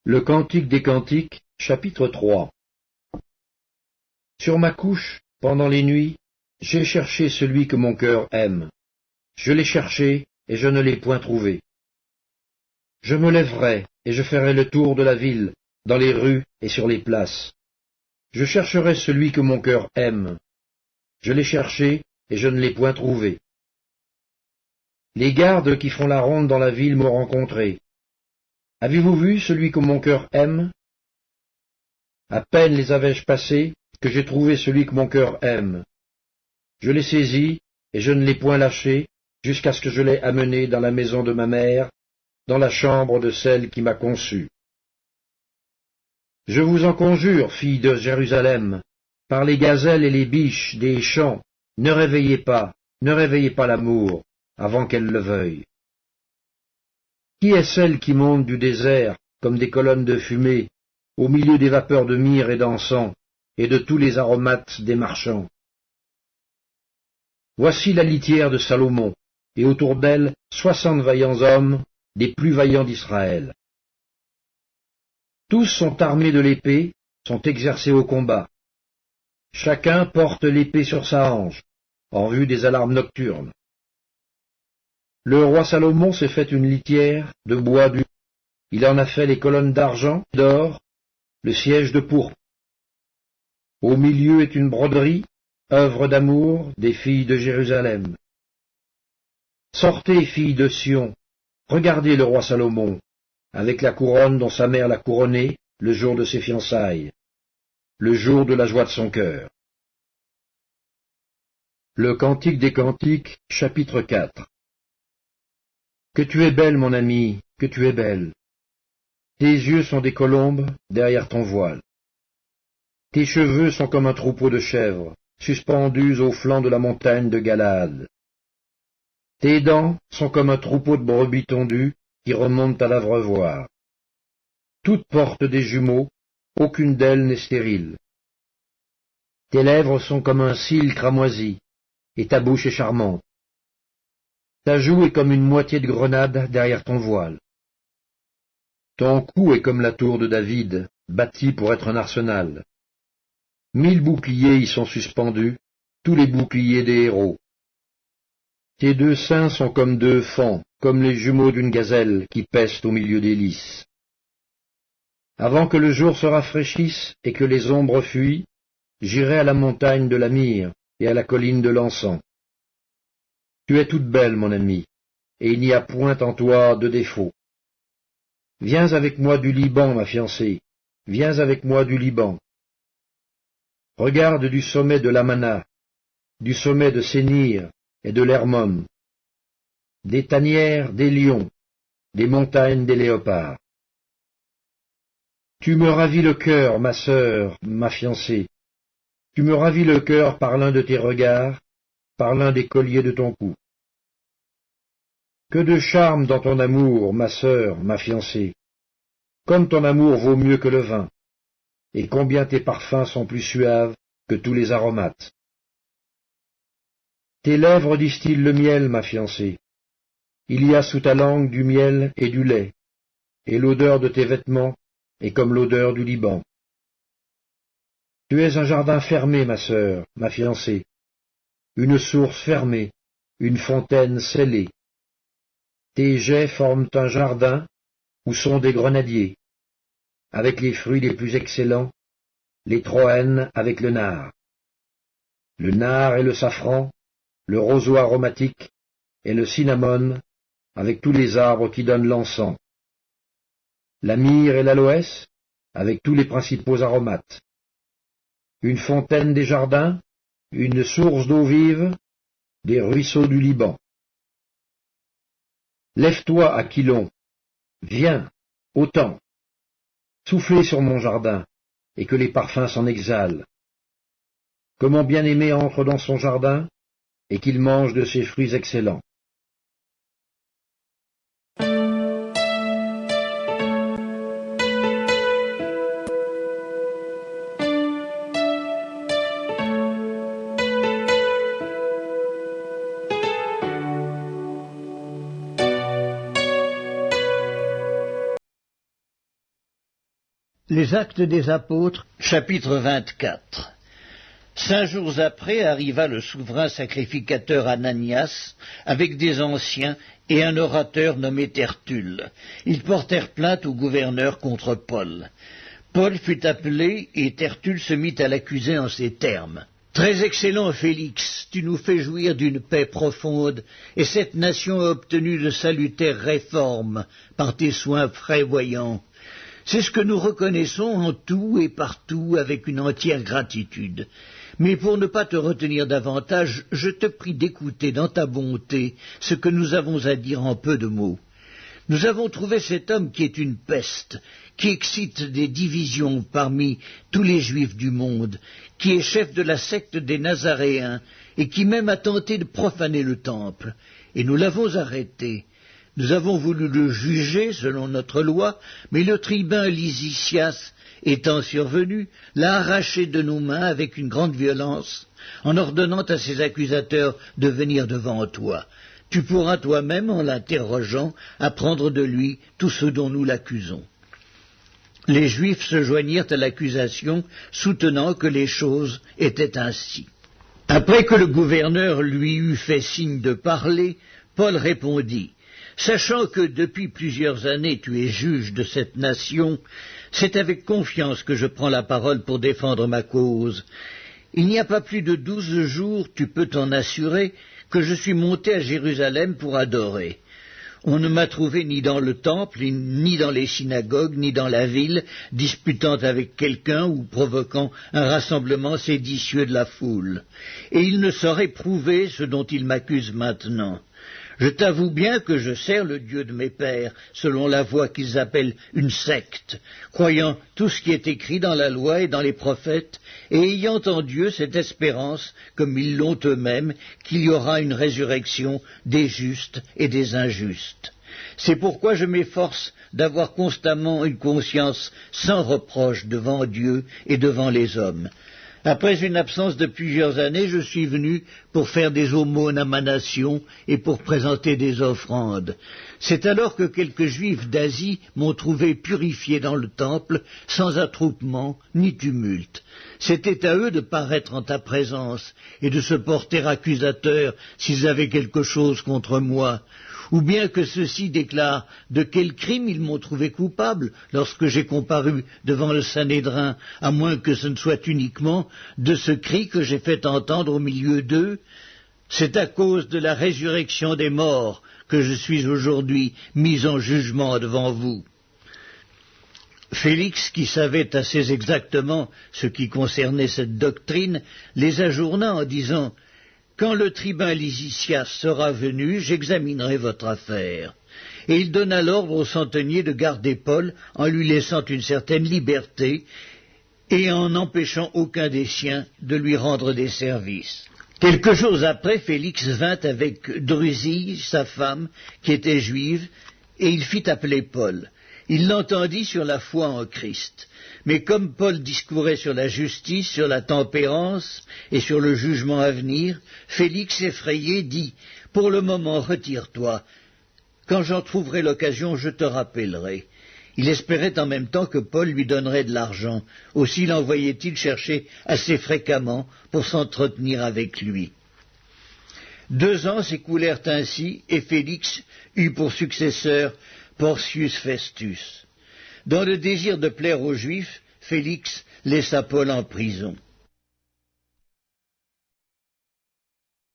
Le Cantique des Cantiques, chapitre 3. Sur ma couche, pendant les nuits, j'ai cherché celui que mon cœur aime. Je l'ai cherché, et je ne l'ai point trouvé. Je me lèverai, et je ferai le tour de la ville, dans les rues et sur les places. Je chercherai celui que mon cœur aime. Je l'ai cherché, et je ne l'ai point trouvé. Les gardes qui font la ronde dans la ville m'ont rencontré. Avez-vous vu celui que mon cœur aime? À peine les avais-je passés, que j'ai trouvé celui que mon cœur aime. Je l'ai saisi, et je ne l'ai point lâché, jusqu'à ce que je l'ai amené dans la maison de ma mère, dans la chambre de celle qui m'a conçu. Je vous en conjure, filles de Jérusalem, par les gazelles et les biches des champs, ne réveillez pas l'amour, avant qu'elle le veuille. Qui est celle qui monte du désert, comme des colonnes de fumée, au milieu des vapeurs de myrrhe et d'encens, et de tous les aromates des marchands? Voici la litière de Salomon, et autour d'elle 60 vaillants hommes, des plus vaillants d'Israël. Tous sont armés de l'épée, sont exercés au combat. Chacun porte l'épée sur sa hanche, en vue des alarmes nocturnes. Le roi Salomon s'est fait une litière de bois dur. Il en a fait les colonnes d'argent, d'or, le siège de pourpre. Au milieu est une broderie, œuvre d'amour des filles de Jérusalem. Sortez, filles de Sion, regardez le roi Salomon, avec la couronne dont sa mère l'a couronné le jour de ses fiançailles, le jour de la joie de son cœur. Le Cantique des Cantiques, chapitre 4. Que tu es belle, mon ami, que tu es belle. Tes yeux sont des colombes derrière ton voile. Tes cheveux sont comme un troupeau de chèvres, suspendus au flanc de la montagne de Galaad. Tes dents sont comme un troupeau de brebis tondues qui remontent à l'abreuvoir. Toutes portent des jumeaux, aucune d'elles n'est stérile. Tes lèvres sont comme un cil cramoisi, et ta bouche est charmante. Ta joue est comme une moitié de grenade derrière ton voile. Ton cou est comme la tour de David, bâtie pour être un arsenal. 1000 boucliers y sont suspendus, tous les boucliers des héros. Tes deux seins sont comme deux faons, comme les jumeaux d'une gazelle qui pestent au milieu des lys. Avant que le jour se rafraîchisse et que les ombres fuient, j'irai à la montagne de la myrrhe et à la colline de l'encens. Tu es toute belle, mon ami, et il n'y a point en toi de défaut. Viens avec moi du Liban, ma fiancée, viens avec moi du Liban. Regarde du sommet de l'Amana, du sommet de Sénir et de l'Hermon, des tanières des lions, des montagnes des léopards. Tu me ravis le cœur, ma sœur, ma fiancée. Tu me ravis le cœur par l'un de tes regards, par l'un des colliers de ton cou. Que de charme dans ton amour, ma sœur, ma fiancée. Comme ton amour vaut mieux que le vin, et combien tes parfums sont plus suaves que tous les aromates. Tes lèvres distillent le miel, ma fiancée. Il y a sous ta langue du miel et du lait, et l'odeur de tes vêtements est comme l'odeur du Liban. Tu es un jardin fermé, ma sœur, ma fiancée, une source fermée, une fontaine scellée. Tes jets forment un jardin où sont des grenadiers, avec les fruits les plus excellents, les troènes avec le nard. Le nard et le safran, le roseau aromatique et le cinnamome, avec tous les arbres qui donnent l'encens. La myrrhe et l'aloès, avec tous les principaux aromates. Une fontaine des jardins, une source d'eau vive, des ruisseaux du Liban. Lève-toi, Aquilon, viens, autant, soufflez sur mon jardin, et que les parfums s'en exhalent. Que mon bien-aimé entre dans son jardin, et qu'il mange de ses fruits excellents. Les Actes des Apôtres, chapitre 24. 5 jours après arriva le souverain sacrificateur Ananias avec des anciens et un orateur nommé Tertulle. Ils portèrent plainte au gouverneur contre Paul. Paul fut appelé et Tertulle se mit à l'accuser en ces termes. « Très excellent Félix, tu nous fais jouir d'une paix profonde, et cette nation a obtenu de salutaires réformes par tes soins prévoyants. C'est ce que nous reconnaissons en tout et partout avec une entière gratitude. Mais pour ne pas te retenir davantage, je te prie d'écouter dans ta bonté ce que nous avons à dire en peu de mots. Nous avons trouvé cet homme qui est une peste, qui excite des divisions parmi tous les Juifs du monde, qui est chef de la secte des Nazaréens, et qui même a tenté de profaner le temple. Et nous l'avons arrêté. Nous avons voulu le juger selon notre loi, mais le tribun Lysias, étant survenu, l'a arraché de nos mains avec une grande violence, en ordonnant à ses accusateurs de venir devant toi. Tu pourras toi-même, en l'interrogeant, apprendre de lui tout ce dont nous l'accusons. » Les Juifs se joignirent à l'accusation, soutenant que les choses étaient ainsi. Après que le gouverneur lui eut fait signe de parler, Paul répondit. Sachant que depuis plusieurs années tu es juge de cette nation, c'est avec confiance que je prends la parole pour défendre ma cause. Il n'y a pas plus de 12 jours, tu peux t'en assurer, que je suis monté à Jérusalem pour adorer. On ne m'a trouvé ni dans le temple, ni dans les synagogues, ni dans la ville, disputant avec quelqu'un ou provoquant un rassemblement séditieux de la foule. Et il ne saurait prouver ce dont il m'accuse maintenant. Je t'avoue bien que je sers le Dieu de mes pères, selon la voie qu'ils appellent une secte, croyant tout ce qui est écrit dans la loi et dans les prophètes, et ayant en Dieu cette espérance, comme ils l'ont eux-mêmes, qu'il y aura une résurrection des justes et des injustes. C'est pourquoi je m'efforce d'avoir constamment une conscience sans reproche devant Dieu et devant les hommes. Après une absence de plusieurs années, je suis venu pour faire des aumônes à ma nation et pour présenter des offrandes. C'est alors que quelques Juifs d'Asie m'ont trouvé purifié dans le temple, sans attroupement ni tumulte. C'était à eux de paraître en ta présence et de se porter accusateurs s'ils avaient quelque chose contre moi. Ou bien que ceux-ci déclarent de quel crime ils m'ont trouvé coupable lorsque j'ai comparu devant le Sanhédrin, à moins que ce ne soit uniquement de ce cri que j'ai fait entendre au milieu d'eux. C'est à cause de la résurrection des morts que je suis aujourd'hui mis en jugement devant vous. Félix, qui savait assez exactement ce qui concernait cette doctrine, les ajourna en disant « Quand le tribun Lysias sera venu, j'examinerai votre affaire. » Et il donna l'ordre au centenier de garder Paul en lui laissant une certaine liberté et en n'empêchant aucun des siens de lui rendre des services. Quelques jours après, Félix vint avec Drusille, sa femme, qui était juive, et il fit appeler Paul. Il l'entendit sur la foi en Christ. Mais comme Paul discourait sur la justice, sur la tempérance et sur le jugement à venir, Félix, effrayé, dit « Pour le moment, retire-toi. Quand j'en trouverai l'occasion, je te rappellerai. » Il espérait en même temps que Paul lui donnerait de l'argent. Aussi l'envoyait-il chercher assez fréquemment pour s'entretenir avec lui. 2 ans s'écoulèrent ainsi, et Félix eut pour successeur Porcius Festus. Dans le désir de plaire aux Juifs, Félix laissa Paul en prison.